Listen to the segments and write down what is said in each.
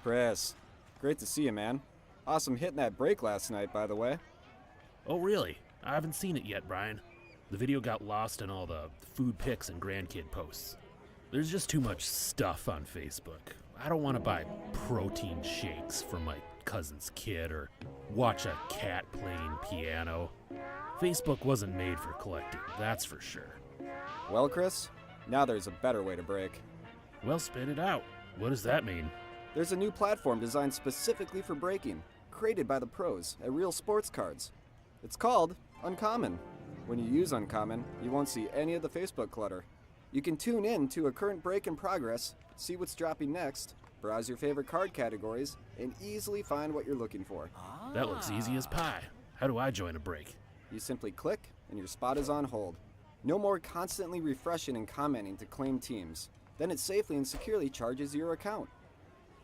Chris, great to see you, man. Awesome hitting that break last night, by the way. Oh, really? I haven't seen it yet, Brian. The video got lost in all the food pics and grandkid posts. There's just too much stuff on Facebook. I don't want to buy protein shakes for my cousin's kid or watch a cat playing piano. Facebook wasn't made for collecting, that's for sure. Well, Chris, now there's a better way to break. Well, spit it out. What does that mean? There's a new platform designed specifically for breaking, created by the pros at Real Sports Cards. It's called Uncommon. When you use Uncommon, you won't see any of the Facebook clutter. You can tune in to a current break in progress, see what's dropping next, browse your favorite card categories, and easily find what you're looking for. That looks easy as pie. How do I join a break? You simply click, and your spot is on hold. No more constantly refreshing and commenting to claim teams. Then it safely and securely charges your account.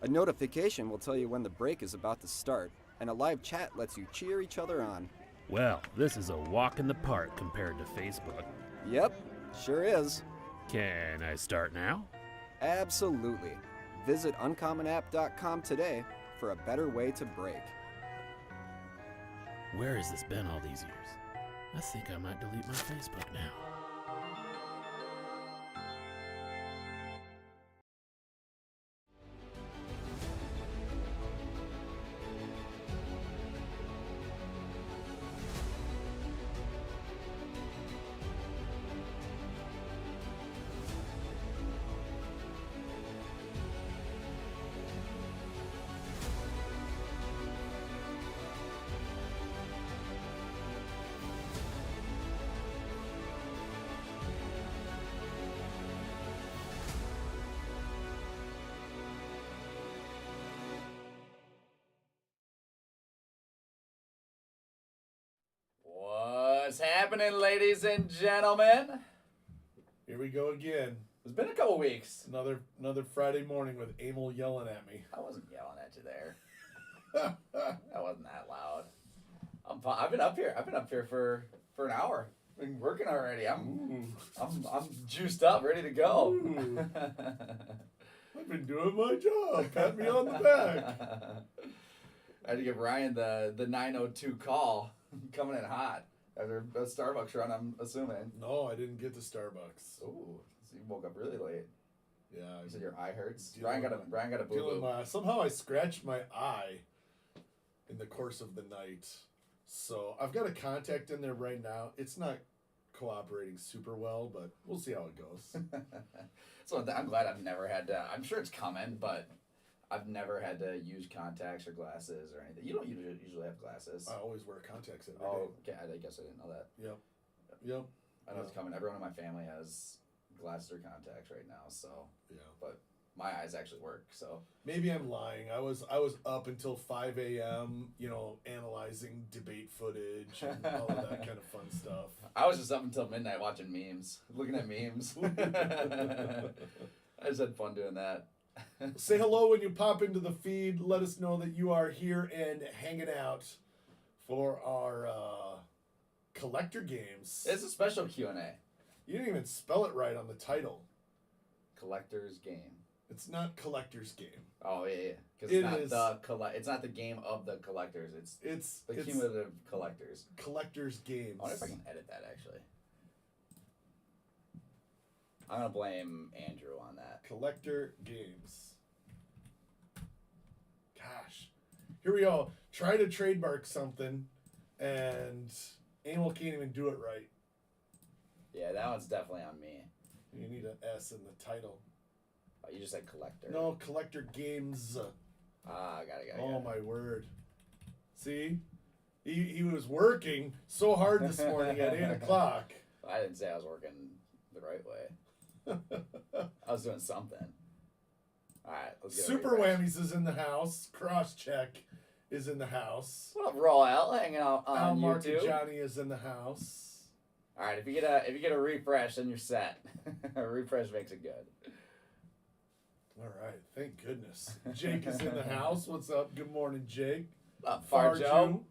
A notification will tell you when the break is about to start, and a live chat lets you cheer each other on. Well, this is a walk in the park compared to Facebook. Yep, sure is. Can I start now? Absolutely. Visit uncommonapp.com today for a better way to break. Where has this been all these years? I think I might delete my Facebook now. What's happening, ladies and gentlemen? Here we go again. It's been a couple weeks. Another Friday morning with Emil yelling at me. I wasn't yelling at you there. That wasn't that loud. I've been up here. I've been up here for an hour. Been working already. I'm juiced up, ready to go. I've been doing my job. Pat me on the back. I had to give Ryan the 9:02 call. Coming in hot after a Starbucks run, I'm assuming. No, I didn't get to Starbucks. Ooh, so you woke up really late. Yeah. You said your eye hurts. Brian got a boo boo. Somehow I scratched my eye in the course of the night. So I've got a contact in there right now. It's not cooperating super well, but we'll see how it goes. So I'm glad I've never had to. I'm sure it's coming, but I've never had to use contacts or glasses or anything. You don't usually have glasses. I always wear contacts every day. Oh, okay. I guess I didn't know that. Yep. I know it's coming. Everyone in my family has glasses or contacts right now. So yeah. But my eyes actually work. So maybe I'm lying. I was up until 5 a.m. Analyzing debate footage and all of that kind of fun stuff. I was just up until midnight watching memes, looking at memes. I just had fun doing that. Say hello when you pop into the feed. Let us know that you are here and hanging out for our collector games. It's a special Q&A. You didn't even spell it right on the title. Collector's game. It's not collector's game. Oh yeah. Because it's not the game of the collectors. It's the cumulative collectors. Collector's games. I wonder if I can edit that actually. I'm gonna blame Andrew on that. Collector games. Gosh. Here we go. Try to trademark something, and Emil can't even do it right. Yeah, that one's definitely on me. You need an S in the title. Oh, you just said collector. No, collector games. I got it. Oh, my word. See? He was working so hard this morning at 8 o'clock. I didn't say I was working the right way. I was doing something. All right, let's get Super Whammies is in the house. Cross-check is in the house. What up, Royal? Hanging out on Al Mark YouTube. and Johnny is in the house. All right, if you get a refresh, then you're set. A refresh makes it good. All right, thank goodness. Jake is in the house. What's up? Good morning, Jake. What up, Far Joe?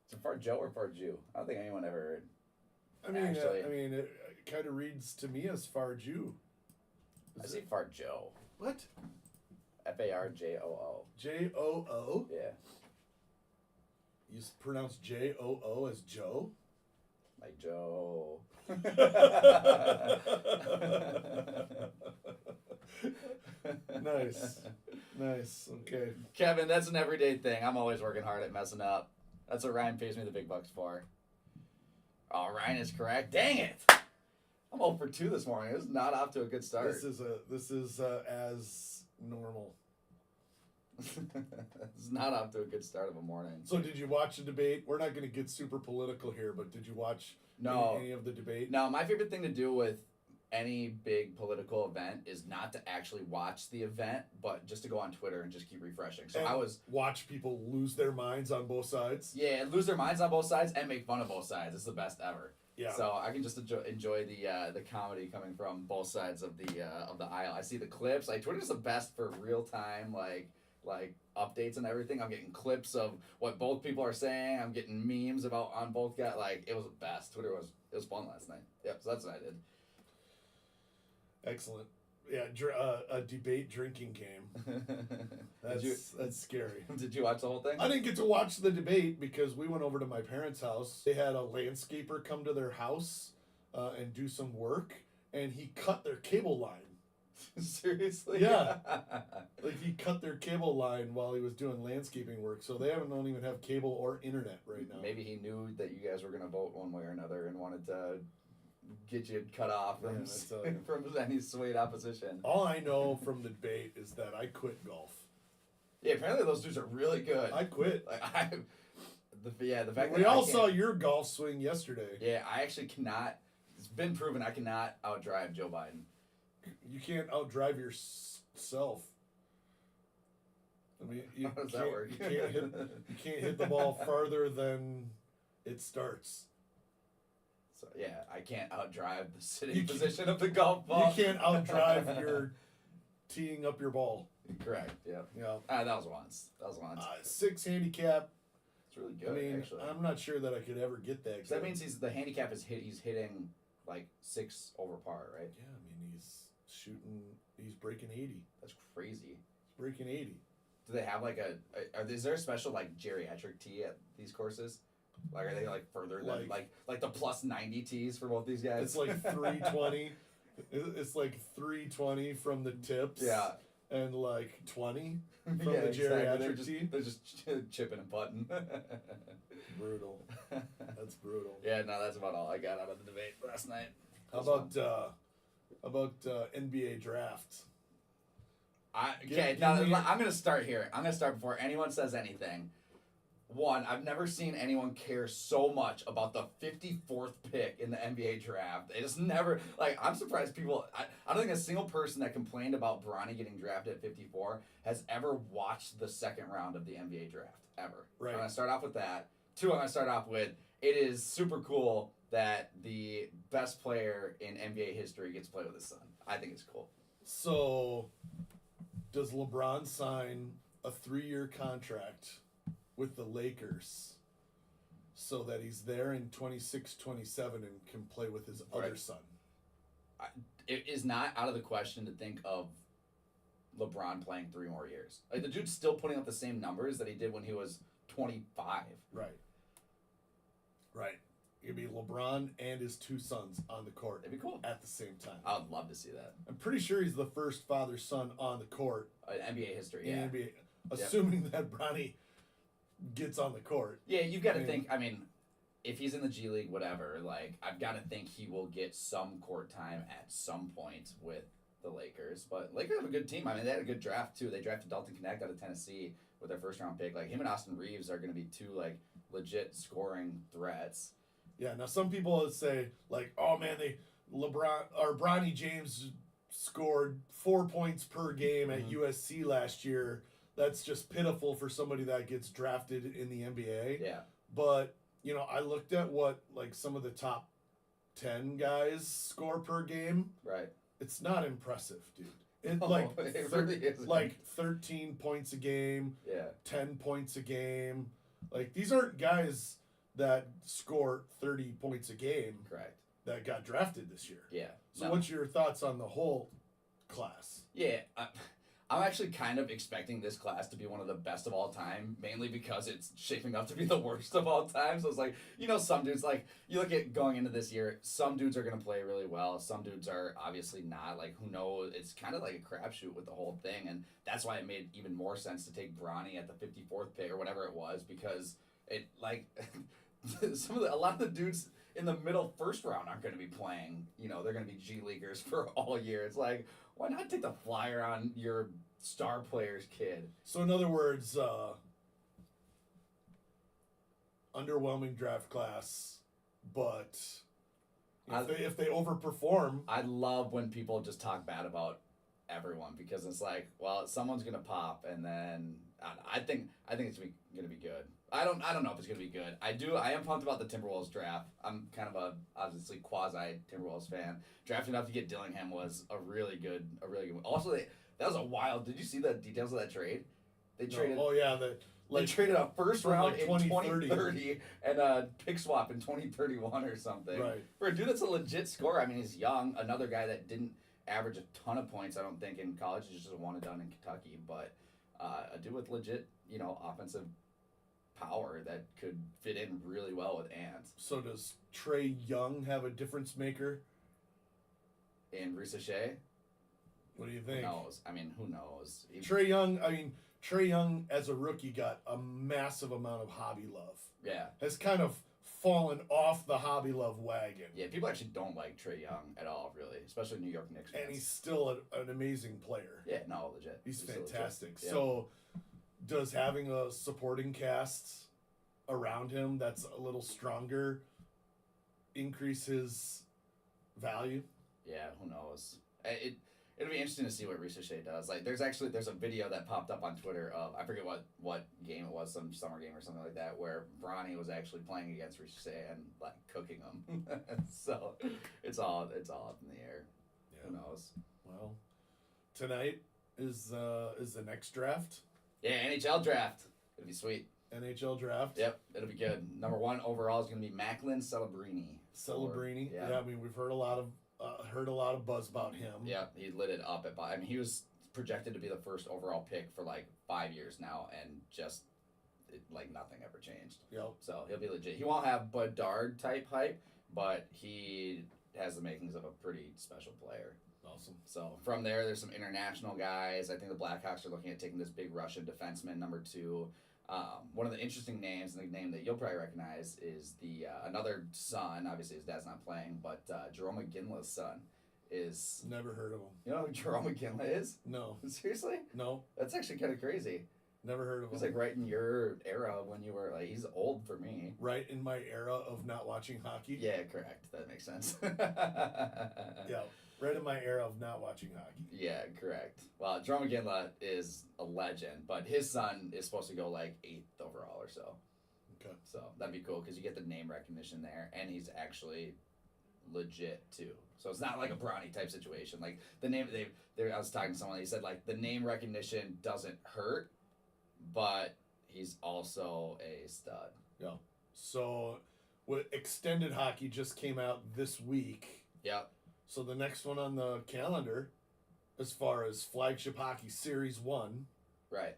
Is it Far Joe or Far Jew? I don't think anyone ever heard. I mean, it kind of reads to me as Far Jew. I see Far Joe. What? Farjoo. Joo. Yeah, You pronounce Joo as Joe. like Joe. Nice. Nice. Okay. Kevin, that's an everyday thing. I'm always working hard at messing up. That's what Ryan pays me the big bucks for. Oh, Ryan is correct. Dang it! I'm 0 for 2 this morning. This is not off to a good start. This is as normal. This is not off to a good start of a morning. So did you watch the debate? We're not going to get super political here, but did you watch any of the debate? No, my favorite thing to do with any big political event is not to actually watch the event, but just to go on Twitter and just keep refreshing. So And I was watch people lose their minds on both sides. yeah, lose their minds on both sides and make fun of both sides. It's the best ever. Yeah. So I can just enjoy the comedy coming from both sides of the aisle. I see the clips. Like Twitter's the best for real time like updates and everything. I'm getting clips of what both people are saying. I'm getting memes about on both guys. Like it was the best. It was fun last night. Yep. So that's what I did. Excellent. Yeah, a debate drinking game. That's scary. Did you watch the whole thing? I didn't get to watch the debate because we went over to my parents' house. They had a landscaper come to their house and do some work, and he cut their cable line. Seriously? Yeah. Like he cut their cable line while he was doing landscaping work, so they don't even have cable or internet right now. Maybe he knew that you guys were going to vote one way or another and wanted to get you cut off from from any sweet opposition. All I know from the debate is that I quit golf. Yeah, apparently those dudes are really good. I quit. Like the fact We that all saw your golf swing yesterday. Yeah, I actually cannot. It's been proven I cannot outdrive Joe Biden. You can't outdrive yourself. I mean, you How does that work? You can't hit the ball farther than it starts. So yeah, I can't outdrive the sitting position of the golf You ball. can't outdrive your teeing up your ball. Correct. Yeah. Yeah. That was once. 6 handicap. It's really good. I mean, actually. I'm not sure that I could ever get that. So that means the handicap is he's hitting like 6 over par, right? Yeah, I mean he's breaking 80. That's crazy. He's breaking 80. Do they have like is there a special like geriatric tee at these courses? Like are they like further than like the plus 90 tees for both these guys? It's like 320. It's like 320 from the tips. Yeah. And like 20 from yeah, the geriatric exactly. tee. They're just chipping and putting. Brutal. That's brutal. Yeah, no, that's about all I got out of the debate last night. How about NBA draft? I'm gonna start here. I'm gonna start before anyone says anything. One, I've never seen anyone care so much about the 54th pick in the NBA draft. They just never, I'm surprised people, I don't think a single person that complained about Bronny getting drafted at 54 has ever watched the second round of the NBA draft, ever. Right. I'm going to start off with that. 2, I'm going to start off with, it is super cool that the best player in NBA history gets to play with his son. I think it's cool. So, does LeBron sign a 3-year contract with the Lakers so that he's there in 26, 27 and can play with his other son? It is not out of the question to think of LeBron playing 3 more years. Like, the dude's still putting up the same numbers that he did when he was 25. Right. It'd be LeBron and his 2 sons on the court. It'd be cool. At the same time. I would love to see that. I'm pretty sure he's the first father-son on the court. In NBA history, In yeah. NBA, assuming that Bronny gets on the court. Yeah, you've got to think, if he's in the G League, whatever, I've got to think he will get some court time at some point with the Lakers. But Lakers have a good team. They had a good draft, too. They drafted Dalton Knecht out of Tennessee with their first-round pick. Him and Austin Reeves are going to be 2, legit scoring threats. Yeah, now some people would say, oh man, Bronny James scored 4 points per game at USC last year. That's just pitiful for somebody that gets drafted in the NBA. Yeah. But, I looked at what, some of the top 10 guys score per game. Right. It's not impressive, dude. It really isn't. 13 points a game. Yeah. 10 points a game. These aren't guys that score 30 points a game. Correct. That got drafted this year. Yeah. So what's your thoughts on the whole class? Yeah. I'm actually kind of expecting this class to be one of the best of all time, mainly because it's shaping up to be the worst of all time. So it's like, some dudes, like, you look at going into this year, some dudes are going to play really well. Some dudes are obviously not. Like, who knows? It's kind of like a crapshoot with the whole thing. And that's why it made even more sense to take Bronny at the 54th pick or whatever it was, because it, like, a lot of the dudes in the middle first round aren't going to be playing. They're going to be G Leaguers for all year. It's like, why not take the flyer on your star player's kid? So in other words, underwhelming draft class, but if they overperform, I love when people just talk bad about everyone, because it's like, well, someone's gonna pop, and then I think it's gonna be good. I don't know if it's gonna be good. I am pumped about the Timberwolves draft. I'm kind of a obviously quasi Timberwolves fan. Drafting up to get Dillingham was a really good one. Also, that was a wild. Did you see the details of that trade? They traded. Oh yeah, they traded a first round like in 2030 and a pick swap in 2031 or something. Right. For a dude that's a legit scorer. I mean, he's young. Another guy that didn't average a ton of points, I don't think, in college. He's just a one and done in Kentucky. But a dude with legit, offensive power that could fit in really well with Ant. So does Trae Young have a difference maker? And Risa What do you think? Who knows? I mean, who knows? Trae Young as a rookie got a massive amount of hobby love. Yeah. Has kind of fallen off the hobby love wagon. Yeah, people actually don't like Trae Young at all, really, especially New York Knicks fans. And he's still an amazing player. Yeah, no, legit. He's fantastic. Yeah. So does having a supporting cast around him that's a little stronger increase his value? Yeah, who knows? It'll be interesting to see what Risa does. Like, there's a video that popped up on Twitter of, I forget what game it was, some summer game or something like that, where Bronny was actually playing against Risa and like cooking him. So it's all up in the air. Yeah. Who knows? Well, tonight is the next draft. Yeah, NHL draft. It'll be sweet. NHL draft. Yep, it'll be good. Number 1 overall is going to be Macklin Celebrini. Celebrini. Yeah. I mean, we've heard a lot of buzz about him. Yeah, he lit it up I mean, he was projected to be the first overall pick for like 5 years now, and just nothing ever changed. Yep. So he'll be legit. He won't have Bedard type hype, but he has the makings of a pretty special player. Awesome. So from there's some international guys. I think the Blackhawks are looking at taking this big Russian defenseman, number 2. One of the interesting names, and the name that you'll probably recognize, is the another son. Obviously, his dad's not playing, but Jerome McGinley's son is. Never heard of him. You know who Jerome McGinley is? No. Seriously? No. That's actually kind of crazy. Never heard of him. He's like right in your era when you were like, he's old for me. Right in my era of not watching hockey. Yeah, correct. That makes sense. Yeah. Right in my era of not watching hockey. Yeah, correct. Well, Jerome McGinley is a legend, but his son is supposed to go like 8th overall or so. Okay. So that'd be cool because you get the name recognition there, and he's actually legit too. So it's not like a Bronny type situation. Like the name, I was talking to someone. He said like the name recognition doesn't hurt, but he's also a stud. Yeah. So, what extended hockey just came out this week. Yep. So the next one on the calendar, as far as Flagship Hockey Series 1. Right.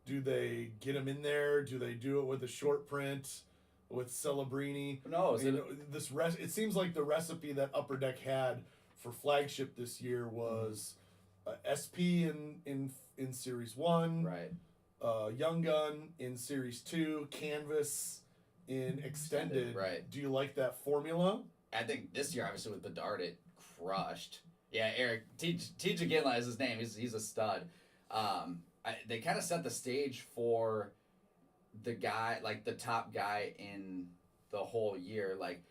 Do they get him in there? Do they do it with a short print, with Celebrini? Who knows? It seems like the recipe that Upper Deck had for Flagship this year was SP in Series 1. Right. Young Gun in Series 2. Canvas in Extended. Right. Do you like that formula? I think this year, obviously, with Bedard, it crushed. Yeah, Eric, TJ Ginla is his name. He's a stud. They kind of set the stage for the guy, like the top guy in the whole year, like,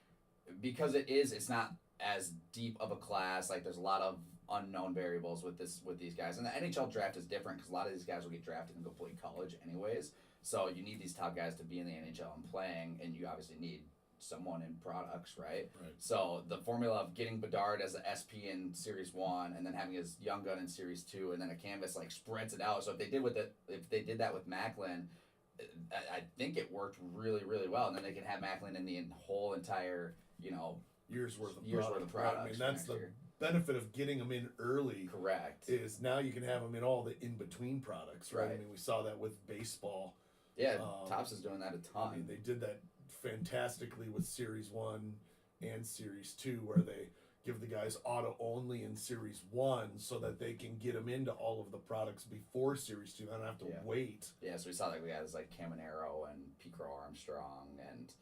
because it's not as deep of a class. Like, there's a lot of unknown variables with these guys, and the NHL draft is different because a lot of these guys will get drafted and go play college anyways. So you need these top guys to be in the NHL and playing, and you obviously need someone in products, right? So the formula of getting Bedard as an SP in Series 1 and then having his Young Gun in Series 2 and then a Canvas like spreads it out. So if they did that with Macklin, I think it worked really, really well. And then they can have Macklin in the whole entire, year's worth of products. Right? I mean, benefit of getting them in early. Correct. Is now you can have them in all the in-between products, right? I Right. mean, we saw that with baseball. Yeah, Topps is doing that a ton. I mean, they did that fantastically with Series 1 and Series 2, where they give the guys auto only in Series 1 so that they can get them into all of the products before Series 2. They don't have to wait. Yeah, so we saw like guys like Caminero and Picro Armstrong and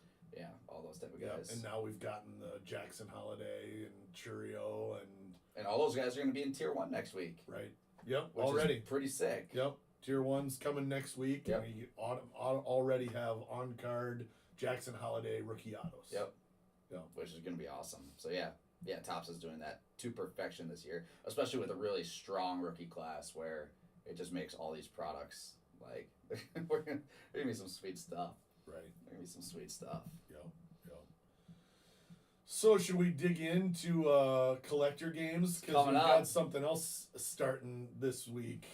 all those type of guys. And now we've gotten the Jackson Holiday and Churio and all those guys are going to be in Tier 1 next week. Right. Yep. Which already. Is pretty sick. Yep. Tier 1's coming next week. Yep. And we already have on card Jackson Holiday rookie autos. Yep. Yep. Which is going to be awesome. So yeah, Topps is doing that to perfection this year, especially with a really strong rookie class where it just makes all these products like we're gonna be some sweet stuff. Right. There's gonna be some sweet stuff. Yep. So should we dig into collector games? Because we've got something else starting this week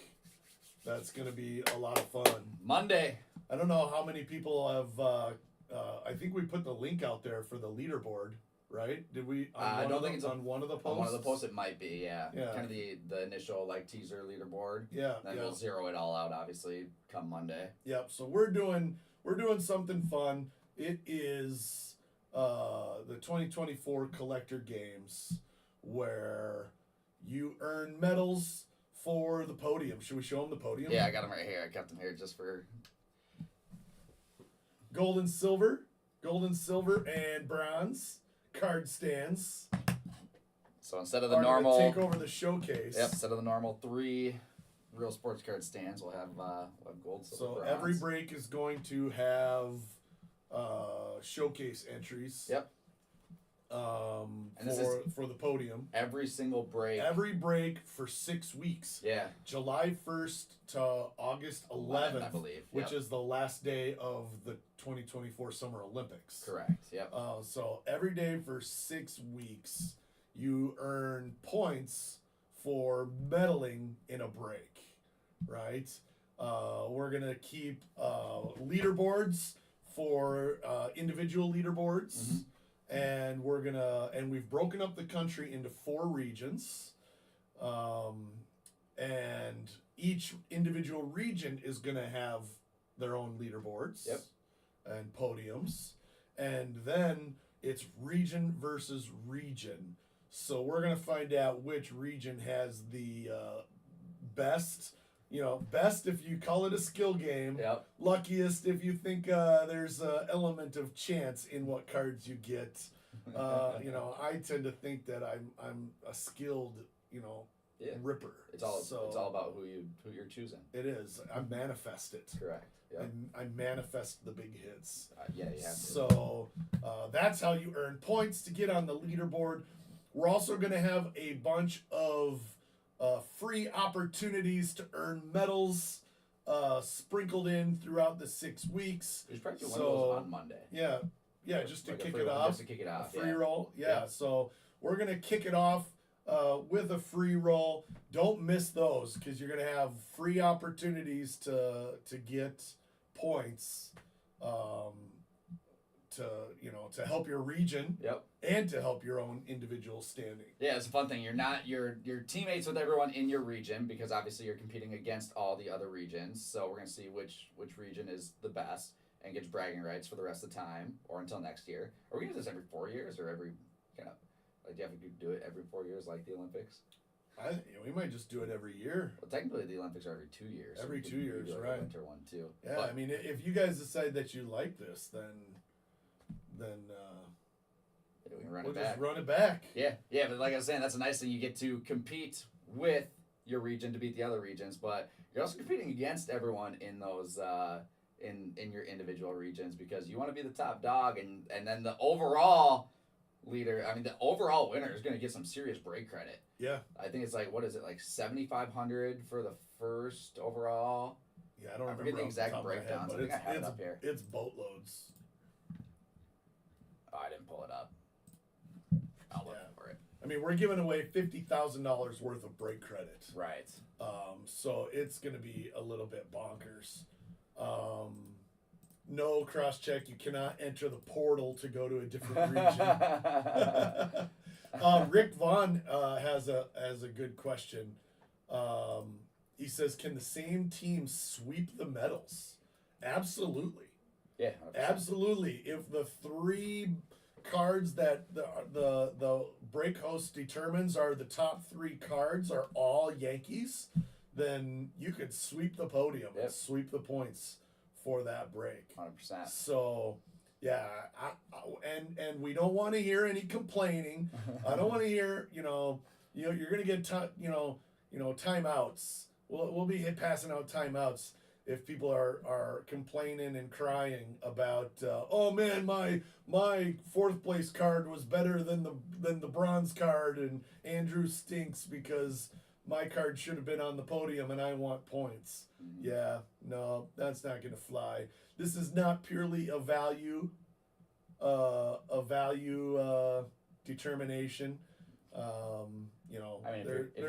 that's going to be a lot of fun. Monday. I don't know how many people have. I think we put the link out there for the leaderboard, right? Did we? I don't think it's on one of the posts. On one of the posts, it might be. Yeah. Yeah. Kind of the initial like teaser leaderboard. Yeah. Then we'll zero it all out, obviously, come Monday. Yep. So we're doing something fun. It is the 2024 collector games where you earn medals for the podium. Should we show them the podium? Yeah, I got them right here. I kept them here just for gold and silver, and bronze card stands. So instead of the are normal gonna take over the showcase. Yep. Instead of the normal 3 real sports card stands, we'll have gold, silver, So bronze. every break is going to have showcase entries. Yep. For the podium. Every single break. Every break for 6 weeks. Yeah. July 1st to August 11th, I believe. which is the last day of the 2024 Summer Olympics. Correct. Yep. So every day for 6 weeks, you earn points for medaling in a break, right? We're gonna keep leaderboards for individual leaderboards, and we've broken up the country into 4 regions, and each individual region is gonna have their own leaderboards and podiums, and then it's region versus region. So we're gonna find out which region has the best. Best if you call it a skill game. Yep. Luckiest if you think there's an element of chance in what cards you get. I tend to think that I'm a skilled, ripper. It's all about who you're choosing. It is. I manifest it. Correct. Yep. I manifest the big hits. Yeah, you have to. So that's how you earn points to get on the leaderboard. We're also going to have a bunch of free opportunities to earn medals sprinkled in throughout the 6 weeks. We should probably do one of those on Monday. Yeah, just to Like kick free it one, off. Just to kick it off. A free roll. Yeah, Yeah. so we're going to kick it off with a free roll. Don't miss those because you're going to have free opportunities to get points to help your region. Yep. And to help your own individual standing. Yeah, it's a fun thing. You're not your teammates with everyone in your region because obviously you're competing against all the other regions. So we're gonna see which region is the best and gets bragging rights for the rest of the time or until next year. Are we gonna do this every 4 years or every kind of like do you have to do it every 4 years like the Olympics? We might just do it every year. Well, technically the Olympics are every 2 years. Every 2 years, like right? A winter one too. Yeah, But, I mean, if you guys decide that you like this, then we can run we'll it back. just run it back. Yeah, but like I was saying, that's a nice thing. You get to compete with your region to beat the other regions, but you're also competing against everyone in those in your individual regions because you want to be the top dog, and then the overall leader. I mean, the overall winner is going to get some serious break credit. Yeah, I think it's like what is it like 7,500 for the first overall. Yeah, I don't remember the exact off the top of my head, breakdowns. but I think I have it up here. It's boatloads. Oh, I didn't pull it up. I'll look for it. I mean, we're giving away $50,000 worth of break credit. Right. So it's going to be a little bit bonkers. No cross check. You cannot enter the portal to go to a different region. Rick Vaughn has a good question. He says, "Can the same team sweep the medals?" Absolutely. Yeah. 100%. Absolutely. If the 3 cards that the break host determines are the top 3 cards are all Yankees, then you could sweep the podium and sweep the points for that break. 100%. So, yeah, and we don't want to hear any complaining. I don't want to hear, you're going to get timeouts. We'll be passing out timeouts if people are complaining and crying about, oh man, my 4th place card was better than the bronze card, and Andrew stinks because my card should have been on the podium and I want points. Mm-hmm. Yeah, no, that's not going to fly. This is not purely a value determination. There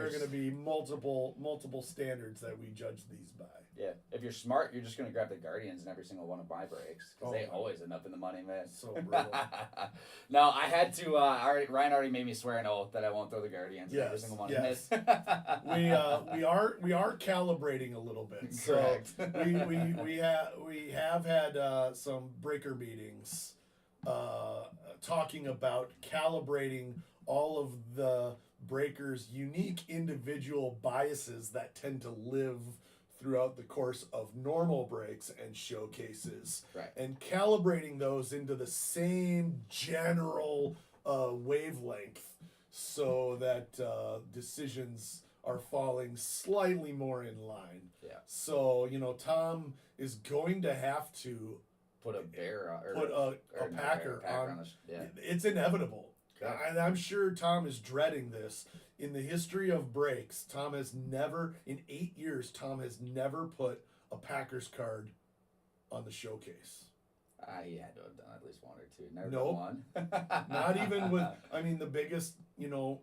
are going to be multiple standards that we judge these by. Yeah, if you're smart, you're just going to grab the Guardians in every single one of my breaks because they always end up in the money, man. So brutal. No, I had to. Ryan already made me swear an oath that I won't throw the Guardians in every single one. Yes. we are calibrating a little bit. Correct. So we have had some breaker meetings talking about calibrating all of the breakers' unique individual biases that tend to live throughout the course of normal breaks and showcases, right, and calibrating those into the same general wavelength so that decisions are falling slightly more in line. Yeah. So, Tom is going to have to put a packer on. Yeah. It's inevitable. Okay. And I'm sure Tom is dreading this. In the history of breaks, Tom has never, in 8 years, put a Packers card on the showcase. He had to have done at least 1 or 2. Never Nope. one. Not even with, the biggest,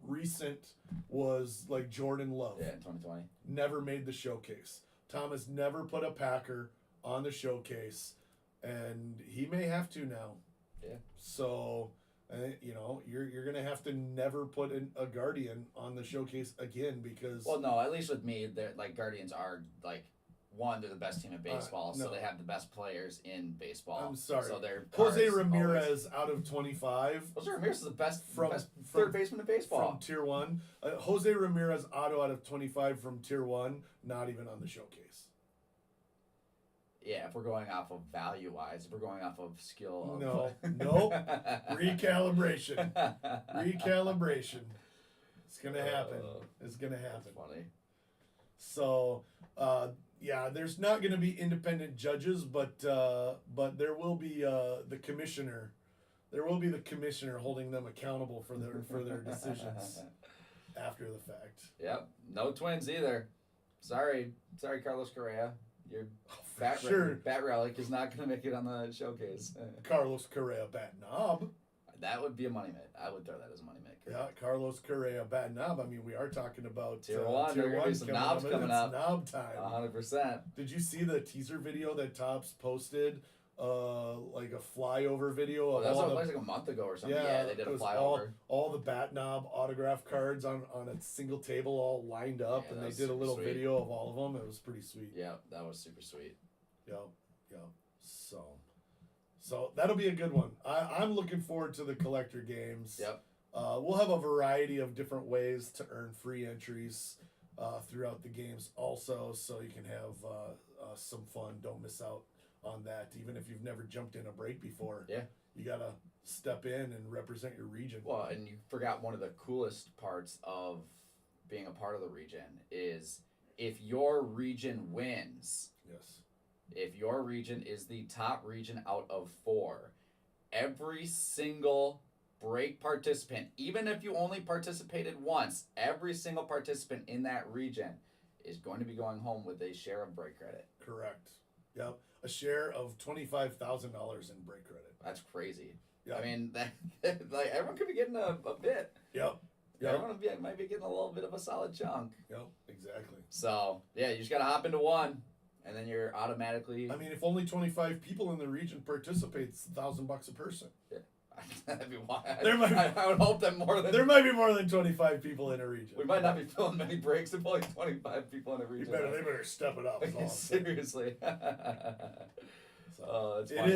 recent was like Jordan Love. Yeah, in 2020. Never made the showcase. Tom has never put a Packer on the showcase, and he may have to now. Yeah. So, you're gonna have to never put a Guardian on the showcase again because. Well, no, at least with me, they're like Guardians are like. One, they're the best team in baseball, so they have the best players in baseball. I'm sorry. So they're Jose Ramirez out of 25. Jose Ramirez is the best from third baseman in baseball. From Tier 1. Jose Ramirez auto out of 25 from Tier 1, not even on the showcase. Yeah, if we're going off of value-wise, if we're going off of skill. Nope. Recalibration. It's going to happen. It's going to happen. That's funny. So, yeah, there's not going to be independent judges, but there will be the commissioner. There will be the commissioner holding them accountable for their decisions after the fact. Yep. No twins either. Sorry, Carlos Correa. Your bat relic is not going to make it on the showcase. Carlos Correa bat knob. That would be a money maker. I would throw that as a money maker. Yeah, Carlos Correa bat knob. I mean, we are talking about Tier 1. There are going to be some knobs coming up. Knob time. 100%. Did you see the teaser video that Topps posted? Like a flyover video of that was like a month ago or something. Yeah, they did a flyover. All the bat knob autograph cards on a single table all lined up, and they did a little video of all of them. It was pretty sweet. Yeah, that was super sweet. Yep. So that'll be a good one. I'm looking forward to the collector games. Yep. We'll have a variety of different ways to earn free entries throughout the games also, so you can have some fun. Don't miss out on that, even if you've never jumped in a break before. Yeah. You gotta step in and represent your region. Well, and you forgot one of the coolest parts of being a part of the region is if your region wins. Yes. If your region is the top region out of 4, every single break participant, even if you only participated once, every single participant in that region is going to be going home with a share of break credit. Correct. Yep. A share of $25,000 in break credit. That's crazy. Yep. I mean, like everyone could be getting a bit. Yep. Everyone might be getting a little bit of a solid chunk. Yep, exactly. So, yeah, you just got to hop into one, and then you're automatically... I mean, if only 25 people in the region participates, $1,000 a person. Yeah. That'd be wild. There might- I would hope that more than There might be more than 25 people in a region. we might not be filling many breaks if only 25 people in a region. They better step it up. Is all I'm saying. Seriously. It's It funny.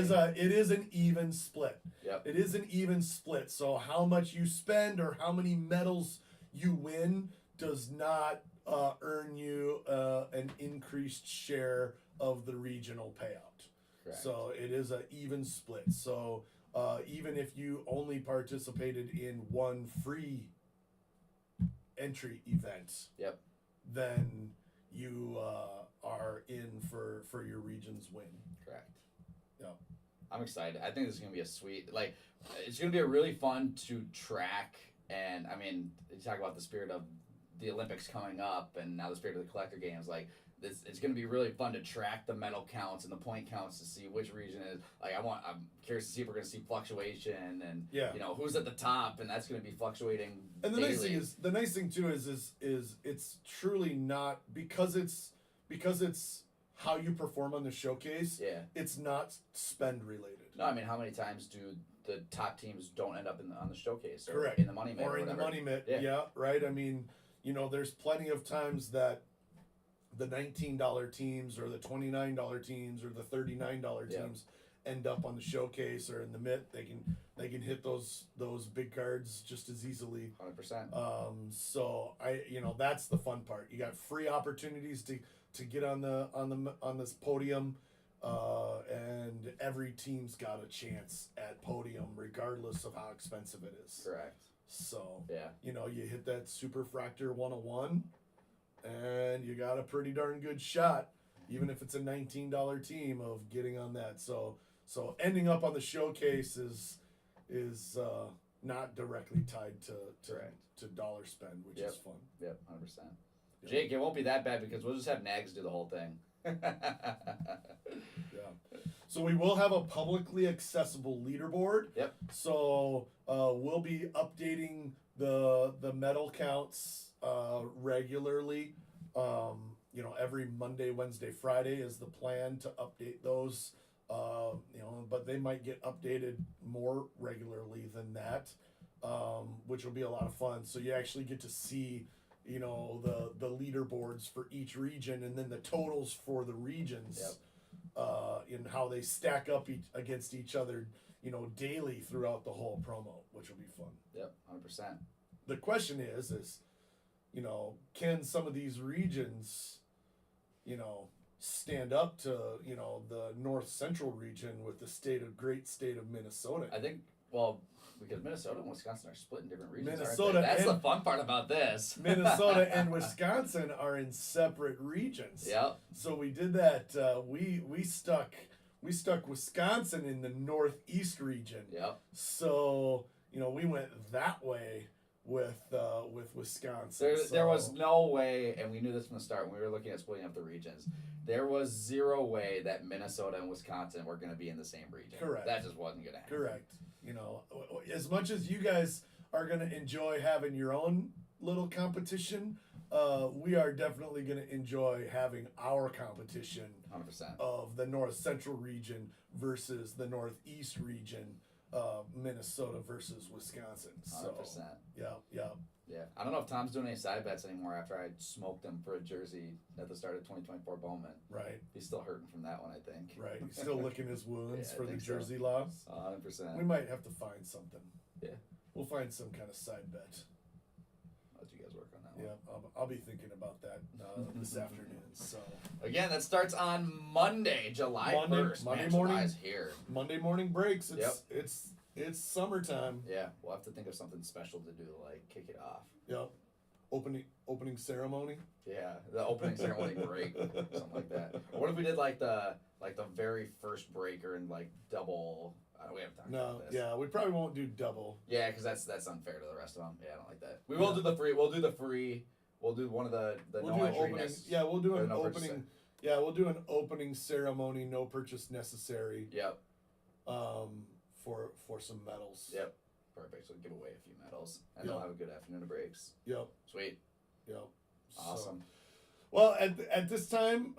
is an even split. Yep. It is an even split. So how much you spend or how many medals you win does not earn you an increased share of the regional payout. Correct. So it is an even split. So even if you only participated in one free entry event, Yep. then you are in for your region's win. Correct. Yeah. I'm excited. I think this is gonna be a sweet, like, it's gonna be a really fun to track. And I mean, you talk about the spirit of the Olympics coming up, and now the spirit of the collector games. Like, this, it's gonna be really fun to track the medal counts and the point counts to see which region is. Like, I'm curious to see if we're gonna see fluctuation and Yeah. who's at the top, and that's gonna be fluctuating. And the daily. nice thing too is it's truly not because it's how you perform on the showcase. Yeah. It's not spend related. No, I mean, how many times do the top teams don't end up on the showcase or Correct. in the money mitt Or in the whatever? money mitt. Yeah. Yeah. Right. I mean, there's plenty of times that the $19 teams or the $29 teams or the $39 Yeah. teams end up on the showcase or in the mitt. They can hit those big cards just as easily. 100%. So that's the fun part. You got free opportunities to get on this podium, and every team's got a chance at podium regardless of how expensive it is. Correct. So Yeah. you hit that Superfractor 101, and you got a pretty darn good shot, even if it's a $19 team, of getting on that. So ending up on the showcase is not directly tied Correct. to dollar spend, which Yep. is fun. Yep, 100%. Jake, it won't be that bad because we'll just have Nags do the whole thing. Yeah. So we will have a publicly accessible leaderboard. Yep. So we'll be updating the medal counts regularly. Every Monday, Wednesday, Friday is the plan to update those. But they might get updated more regularly than that, which will be a lot of fun. So you actually get to see, the leaderboards for each region and then the totals for the regions, and how they stack up against each other, daily throughout the whole promo, which will be fun. Yep, 100%. The question is, can some of these regions, stand up to, the North Central region with the great state of Minnesota? I think, because Minnesota and Wisconsin are split in different regions. Minnesota aren't they? That's and- the fun part about this. Minnesota and Wisconsin are in separate regions. Yep. So we did that. We stuck Wisconsin in the Northeast region. Yep. So we went that way with Wisconsin. There was no way, and we knew this from the start when we were looking at splitting up the regions. There was zero way that Minnesota and Wisconsin were going to be in the same region. Correct. That just wasn't going to happen. Correct. As much as you guys are going to enjoy having your own little competition, we are definitely going to enjoy having our competition 100%. of the North Central region versus the Northeast region, Minnesota versus Wisconsin. 100%. Yeah. Yeah. I don't know if Tom's doing any side bets anymore after I smoked him for a jersey at the start of 2024 Bowman. Right. He's still hurting from that one, I think. Right. He's still licking his wounds Yeah, I for the think so. jersey loss. 100%. We might have to find something. Yeah. We'll find some kind of side bet. I'll let you guys work on that one. Yeah, I'll be thinking about that this afternoon. So Again, that starts on Monday, July 1st. Monday Man, morning. July's here. Monday morning breaks. It's summertime. Yeah, we'll have to think of something special to do to kick it off. Yep. Opening ceremony. Yeah, the opening ceremony break, something like that. Or what if we did the very first breaker and double? We haven't talked No, about this. yeah, we probably won't do double. Yeah, because that's unfair to the rest of them. Yeah, I don't like that. We will do the free. We'll do the free. We'll do one of the We'll no do entry. opening. Yeah, we'll do or an no purchase opening. Yeah, we'll do an opening ceremony. No purchase necessary. Yep. For some medals. Yep. Perfect. So we'll give away a few medals, and Yep. they'll have a good afternoon of breaks. Yep. Sweet. Yep. Awesome. Well, at this time,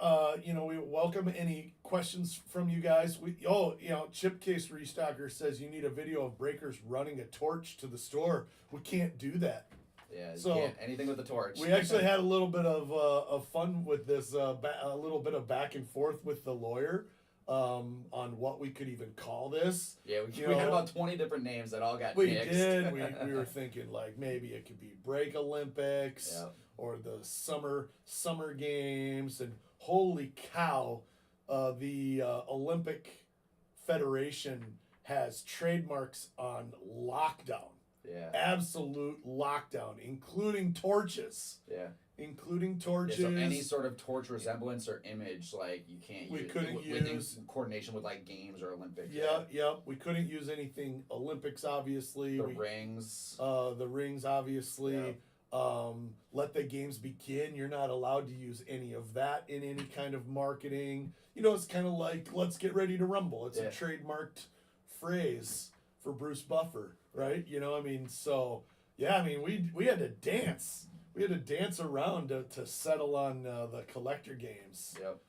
we welcome any questions from you guys. Chipcase Restocker says you need a video of breakers running a torch to the store. We can't do that. Yeah, So, can't anything with the torch. We actually had a little bit of fun with this, a little bit of back and forth with the lawyer on what we could even call this. Yeah, we had about 20 different names that all got nixed. We did. We were thinking like maybe it could be Break Olympics. Yep. Or the summer games, and holy cow, the Olympic Federation has trademarks on lockdown. Yeah. Absolute lockdown, including torches. Yeah. Including torches. Yeah, so any sort of torch resemblance or image, like you can't use. We couldn't use in coordination with like games or Olympics. Yeah. We couldn't use anything Olympics, obviously. The rings. The rings, obviously. Yeah. Let the games begin. You're not allowed to use any of that in any kind of marketing. It's kind of like let's get ready to rumble. It's a trademarked phrase for Bruce Buffer, right? We had to dance. We had to dance around to settle on the collector games. Yep.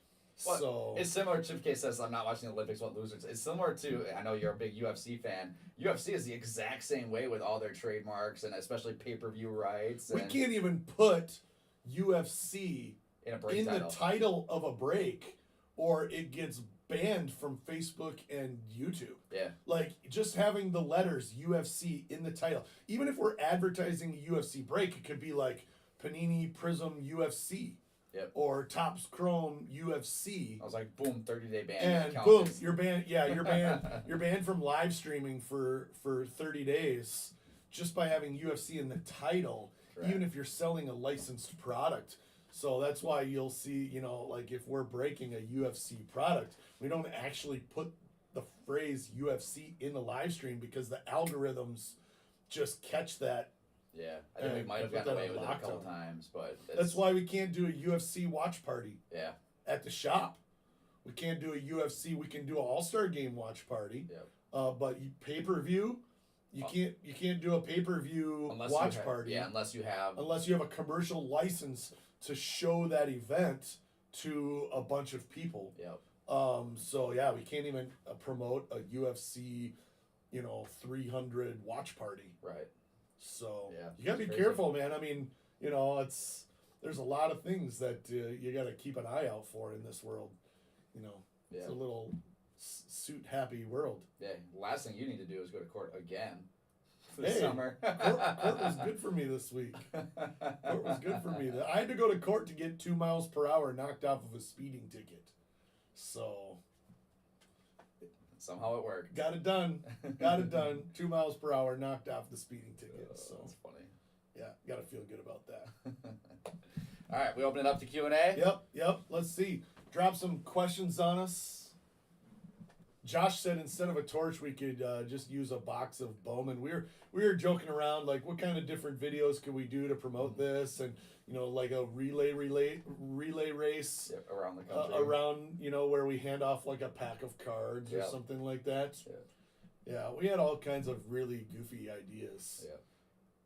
Well, it's similar. Chip K says, I'm not watching the Olympics, what losers. It's similar to, I know you're a big UFC fan. UFC is the exact same way with all their trademarks and especially pay-per-view rights. We can't even put UFC in the title of a break or it gets banned from Facebook and YouTube. Yeah. Like, just having the letters UFC in the title. Even if we're advertising a UFC break, it could be like Panini Prism UFC. Yep. Or Topps Chrome UFC. I was like, boom, 30-day ban. And boom, you're banned. Yeah, you're banned. You're banned from live streaming for 30 days just by having UFC in the title, Correct. even if you're selling a licensed product. So that's why you'll see, like if we're breaking a UFC product, we don't actually put the phrase UFC in the live stream because the algorithms just catch that. Yeah, I think we might have gotten away with it a couple times, but that's why we can't do a UFC watch party. Yeah. At the shop, we can't do a UFC. We can do an All-Star Game watch party. Yep. But pay-per-view, you can't do a pay-per-view watch party. Yeah, unless you have a commercial license to show that event to a bunch of people. Yep. We can't even promote a UFC, 300 watch party. Right. So yeah, you gotta be careful, man. I mean, there's a lot of things that you gotta keep an eye out for in this world. It's a little suit happy world. Yeah. Last thing you need to do is go to court again this summer. Court was good for me this week. Court was good for me. I had to go to court to get 2 miles per hour knocked off of a speeding ticket. So somehow it worked. Got it done. 2 miles per hour knocked off the speeding ticket. So that's funny. Yeah, gotta feel good about that. All right, we open it up to Q&A. Yep. Let's see. Drop some questions on us. Josh said instead of a torch, we could just use a box of Bowman. We were joking around like, what kind of different videos could we do to promote this, and like a relay race around the country, around where we hand off like a pack of cards or something like that. Yeah, we had all kinds of really goofy ideas. Yeah,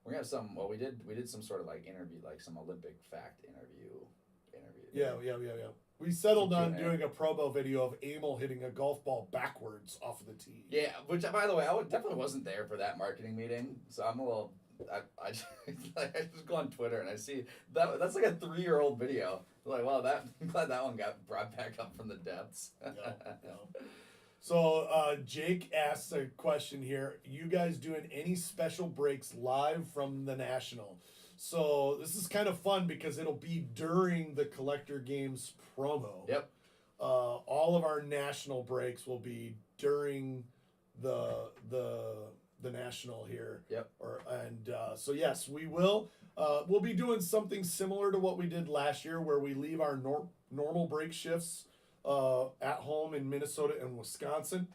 we got some. Well, we did some sort of like interview, like some Olympic fact interview. Yeah. We settled on doing a promo video of Emil hitting a golf ball backwards off of the tee. Yeah, which, by the way, I definitely wasn't there for that marketing meeting, so I'm a little... I just go on Twitter and I see that's like a 3-year-old video. Like, wow, I'm glad that one got brought back up from the depths. Yeah. So Jake asks a question here. You guys doing any special breaks live from the National? So this is kind of fun because it'll be during the Collector Games promo. Yep. All of our National breaks will be during the National here. Yep. So yes, we will. We'll be doing something similar to what we did last year, where we leave our normal break shifts at home in Minnesota and Wisconsin,